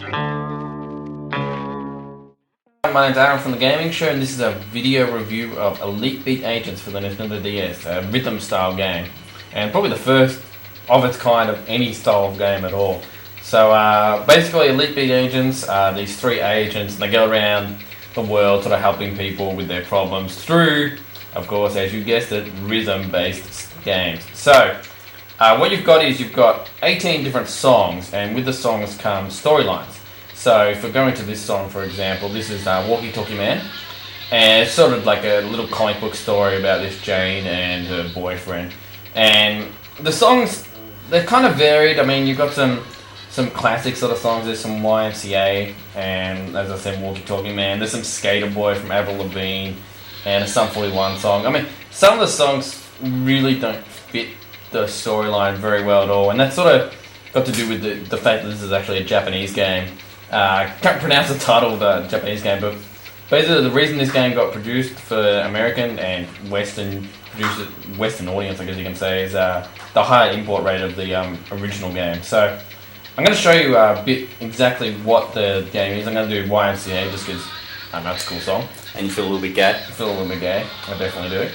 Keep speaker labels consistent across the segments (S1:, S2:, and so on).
S1: My name's Aaron from The Gaming Show, and this is a video review of Elite Beat Agents for the Nintendo DS, a rhythm style game, and probably the first of its kind of any style of game at all. So basically Elite Beat Agents are these three agents, and they go around the world sort of helping people with their problems through, of course, as you guessed it, rhythm-based games. So what you've got is you've got 18 different songs, and with the songs come storylines. So if we're going to this song, for example, this is Walkie Talkie Man, and it's sort of like a little comic book story about this Jane and her boyfriend. And the songs, they're kind of varied. I mean, you've got some classic sort of songs. There's some YMCA, and as I said, Walkie Talkie Man. There's some Skater Boy from Avril Lavigne, and a Sum 41 song. I mean, some of the songs really don't fit the storyline very well at all, and that's sort of got to do with the fact that this is actually a Japanese game. Can't pronounce the title of the Japanese game, but basically the reason this game got produced for American and Western audience, I guess you can say, is the higher import rate of the original game. So I'm going to show you a bit exactly what the game is. I'm going to do YMCA just because that's a cool song.
S2: And you feel a little bit gay?
S1: I feel a little bit gay. I definitely do.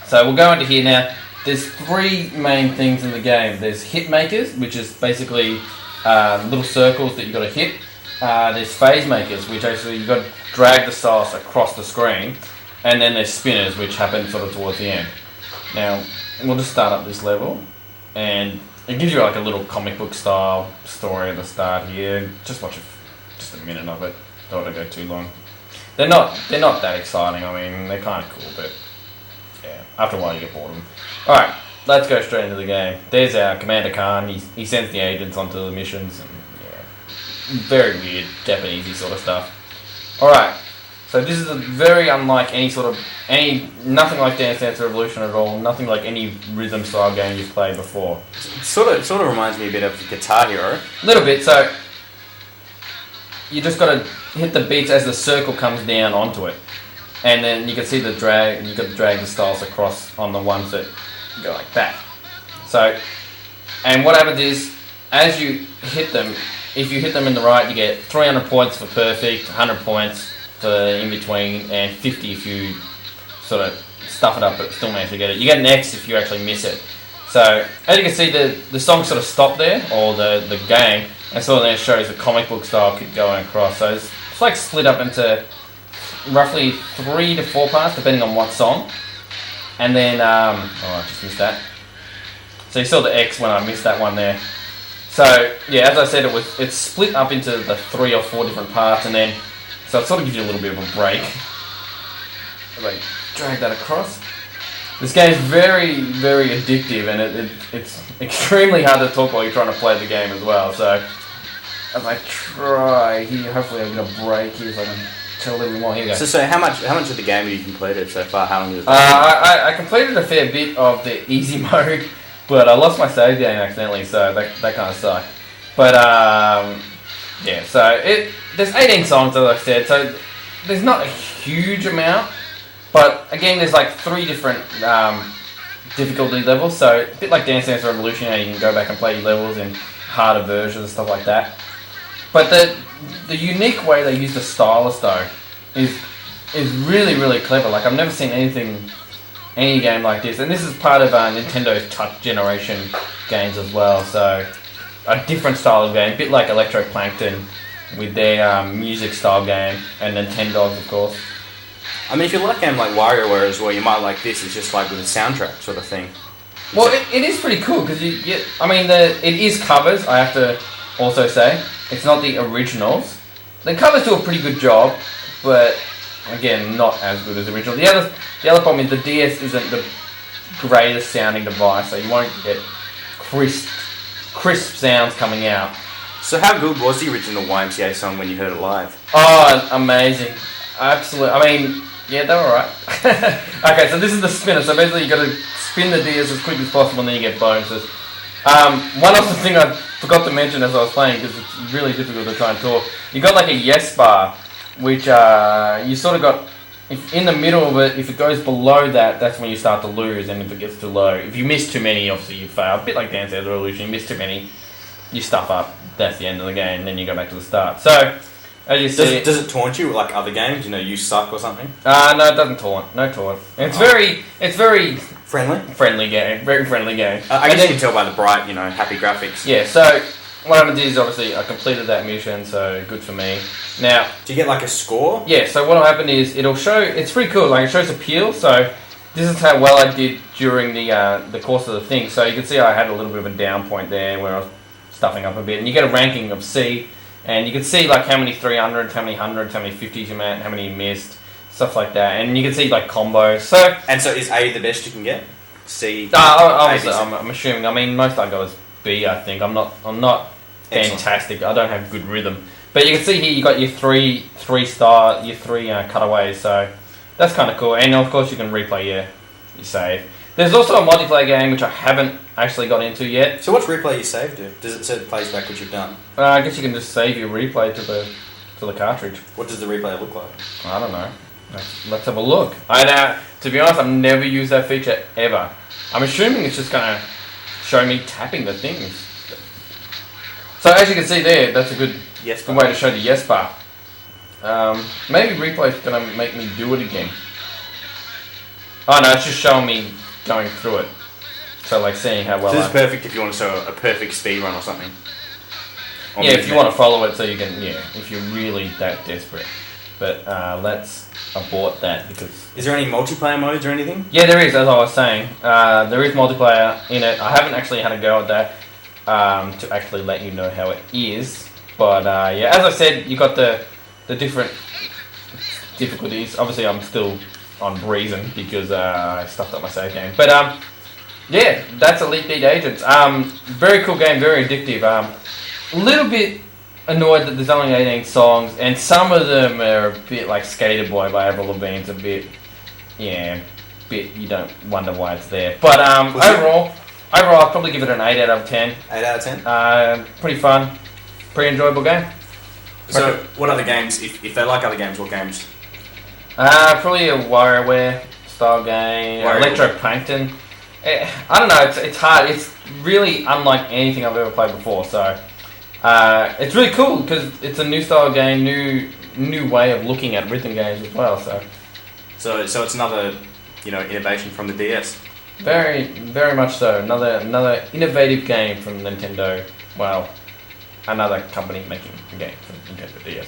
S1: So we'll go into here now. There's three main things in the game. There's hit makers, which is basically little circles that you've got to hit. There's phase makers, which actually you've got to drag the stylus across the screen. And then there's spinners, which happen sort of towards the end. Now, we'll just start up this level. And it gives you like a little comic book style story at the start here. Just watch just a minute of it. Don't want to go too long. They're not that exciting. I mean, they're kind of cool, but yeah, after a while you get bored of them. Alright, let's go straight into the game. There's our Commander Khan. He sends the agents onto the missions. And, yeah, very weird Japanesey sort of stuff. Alright, so this is very unlike nothing like Dance Dance Revolution at all. Nothing like any rhythm style game you've played before.
S2: It sort of reminds me a bit of Guitar Hero.
S1: A little bit. So you just got to hit the beats as the circle comes down onto it, and then you can see the drag. You got to drag the stylus across on the ones that go like that. So, and what happens is, as you hit them, if you hit them in the right, you get 300 points for perfect, 100 points for in between, and 50 if you sort of stuff it up but still manage to get it. You get an X if you actually miss it. So, as you can see, the song sort of stopped there, or the game, and so then it shows the comic book style going across. So it's like split up into roughly 3 to 4 parts, depending on what song. And then, I just missed that. So you saw the X when I missed that one there. So yeah, as I said, it's split up into the 3 or 4 different parts, and then so it sort of gives you a little bit of a break. Like drag that across. This game is very, very addictive, and it's extremely hard to talk while you're trying to play the game as well. So as I try here, hopefully I get a break here so I can tell a little bit more. Here we go.
S2: So how much of the game have you completed so far? How long has it been?
S1: I completed a fair bit of the easy mode, but I lost my save game accidentally, so that kind of sucked. But yeah, so there's 18 songs, as I said, so there's not a huge amount. But again, there's like 3 different difficulty levels, so a bit like Dance Dance Revolution, you can go back and play your levels in harder versions and stuff like that. But the unique way they use the stylus though is really, really clever. Like I've never seen any game like this, and this is part of Nintendo's Touch Generation games as well. So a different style of game, a bit like Electroplankton with their music style game, and Nintendogs of course.
S2: I mean, if you like a game like WarioWare as well, you might like this. It's just like with a soundtrack sort of thing.
S1: Well, it is pretty cool because you get. I mean, it is covers. I have to also say it's not the originals. The covers do a pretty good job, but again, not as good as the original. The other problem is the DS isn't the greatest sounding device, so you won't get crisp sounds coming out.
S2: So, how good was the original YMCA song when you heard it live?
S1: Oh, amazing! Absolutely. I mean. Yeah, they were alright. Okay, so this is the spinner. So basically you got to spin the DS as quick as possible and then you get bonuses. One other thing I forgot to mention as I was playing, because it's really difficult to try and talk, you got like a yes bar, which you sort of got, if in the middle of it, if it goes below that, that's when you start to lose, and if it gets too low. If you miss too many, obviously you fail. A bit like Dance Dance Revolution, you miss too many, you stuff up. That's the end of the game. Then you go back to the start. So as you see,
S2: Does it taunt you like other games? You know, you suck or something.
S1: no, it doesn't taunt. No taunt. It's very
S2: Friendly.
S1: friendly game. Very friendly game.
S2: I guess you can tell by the bright, happy graphics.
S1: Yeah. So what I'm gonna do is obviously I completed that mission, so good for me. Now,
S2: Do you get like a score?
S1: yeah. So what'll happen is it'll show. It's pretty cool. Like it shows appeal. So this is how well I did during the course of the thing. So you can see I had a little bit of a down point there where I was stuffing up a bit, and you get a ranking of C, and you can see like how many 300s, how many 100s, how many 50s you met, how many you missed, stuff like that, and you can see like combos. So
S2: is A the best you can get? C.
S1: obviously,
S2: A, B, C.
S1: I'm assuming. I mean, most I go is B. I think I'm not
S2: Excellent.
S1: fantastic. I don't have good rhythm, but you can see here you got your three cutaways. So that's kind of cool, and of course you can replay your save. There's also a multiplayer game which I haven't actually got into yet.
S2: So what's replay you save do? Does it say it plays back what you've done?
S1: I guess you can just save your replay to the cartridge.
S2: What does the replay look like?
S1: I don't know. Let's have a look. To be honest, I've never used that feature ever. I'm assuming it's just gonna show me tapping the things. So as you can see there, that's a good
S2: Yes.
S1: way to show the yes bar. Maybe replay's gonna make me do it again. Oh no, it's just showing me going through it. So like seeing how well
S2: So this is perfect if you want to show a perfect speed run or something. Or
S1: yeah, if you
S2: movement.
S1: want to follow it so you can, if you're really that desperate. But let's abort that because...
S2: Is there any multiplayer modes or anything?
S1: Yeah, there is, as I was saying. There is multiplayer in it. I haven't actually had a go at that to actually let you know how it is. But yeah, as I said, you got the different difficulties. Obviously, I'm still on Reason because I stuffed up my save game. But yeah, that's Elite Beat Agents. Very cool game, very addictive. A little bit annoyed that there's only 18 songs, and some of them are a bit like Skater Boy by Avril Lavigne's a bit, you don't wonder why it's there. But overall, I'd probably give it an 8 out of 10.
S2: 8 out of 10?
S1: Pretty fun, pretty enjoyable game.
S2: So, what other games, if they like other games, what games?
S1: Probably a WarioWare style game, Electroplankton. I don't know, it's hard. It's really unlike anything I've ever played before, so it's really cool because it's a new style game, new way of looking at rhythm games as well.
S2: So it's another, innovation from the DS.
S1: Very, very much so. Another innovative game from Nintendo. Well, another company making a game from Nintendo DS.